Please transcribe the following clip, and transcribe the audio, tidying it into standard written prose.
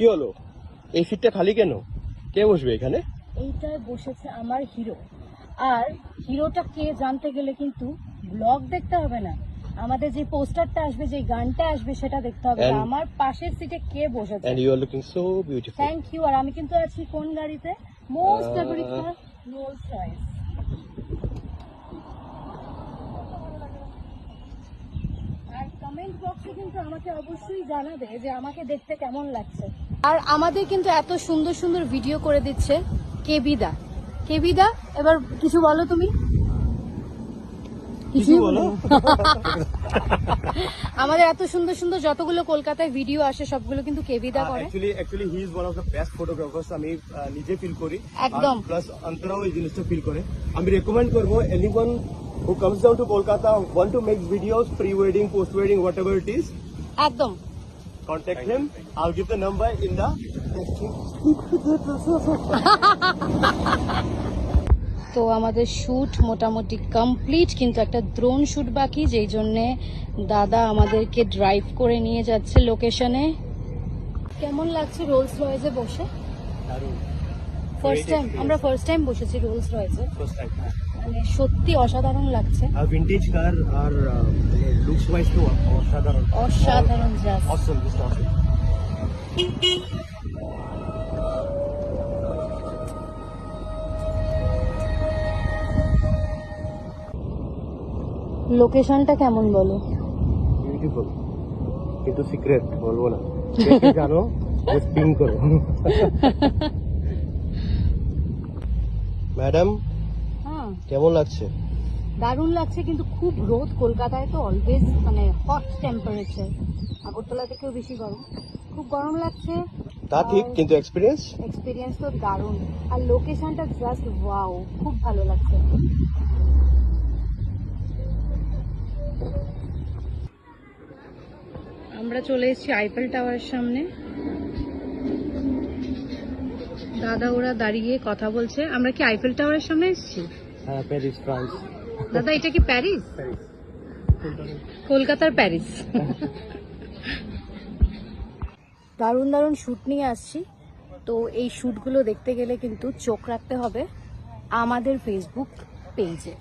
কি হলো, এই সিটটা খালি কেন? কে বসবে এখানে? এইটায় বসেছে আমার হিরো। আর হিরোটা কে জানতে গেলে কিন্তু ব্লগ দেখতে হবে না, আমাদের যে পোস্টারটা আসবে, যে গানটা আসবে সেটা দেখতে হবে। And- আমার পাশের সিটে কে বসেছে। And you are looking so beautiful. Thank you. আর আমি কিন্তু আছি কোন গাড়িতে? Most favourite car, Rolls Royce. আর কমেন্ট বক্সে কিন্তু আমাকে অবশ্যই জানাবে যে আমাকে দেখতে কেমন লাগছে। আর আমাদের কিন্তু এত সুন্দর সুন্দর ভিডিও করে দিচ্ছে কেবিদা। কেবিদা, এবার কিছু বলো তুমি। কিছু বলো। আমাদের এত সুন্দর সুন্দর যতগুলো কলকাতায় ভিডিও আসে সবগুলো কিন্তু কেবিদা করে। Actually he is one of the best photographers, আমি নিজে ফিল করি। একদম। প্লাস অন্তরাও এই জিনিসটা ফিল করে। আমি রেকমেন্ড করব anyone who comes down to Kolkata, want to make videos, pre-wedding, post-wedding, whatever it is, একদম। contact him. I'll give the number in the তো আমাদের শুট মোটামুটি কমপ্লিট, কিন্তু একটা ড্রোন শুট বাকি, যেই জন্যে দাদা আমাদেরকে ড্রাইভ করে নিয়ে যাচ্ছে লোকেশনে। কেমন লাগছে রোলস রয়েসে বসে? ফার্স্ট টাইম, আমরা ফার্স্ট টাইম বসেছি রোলস রয়েসে, মানে সত্যি অসাধারণ লাগছে। ভিন্টেজ কার আর লুকস ওয়াইজ তো অসাধারণ। অসাধারণ জাস্ট। Awesome, just awesome. লোকেশনটা কেমন বলো? বিউটিফুল, কিন্তু সিক্রেট বলবো না। দেখে জানো, জাস্ট পিং করো। ম্যাডাম হ্যাঁ, কেমন লাগছে? দারুণ লাগছে, কিন্তু খুব রোদ। কলকাতায় তো অলওয়েজ মানে হট টেম্পারেচার, আগরতলা থেকেও বেশি গরম। খুব গরম লাগছে। তা ঠিক, কিন্তু এক্সপিরিয়েন্স এক্সপিরিয়েন্স তো দারুণ। আর লোকেশনটা জাস্ট ওয়াও, খুব ভালো লাগছে। আমরা চলে এসেছি আইফেল টাওয়ারের সামনে। দাদা ওরা দাঁড়িয়ে কথা বলছে। আমরা কি আইফেল টাওয়ারের সামনে এসেছি? হ্যাঁ, প্যারিস, ফ্রান্স। দাদা এটা কি প্যারিস? কলকাতার প্যারিস। দারুণ দারুণ শ্যুট নিয়ে আসছি। তো এই শ্যুটগুলো দেখতে গেলে কিন্তু চোখ রাখতে হবে আমাদের ফেসবুক পেজে।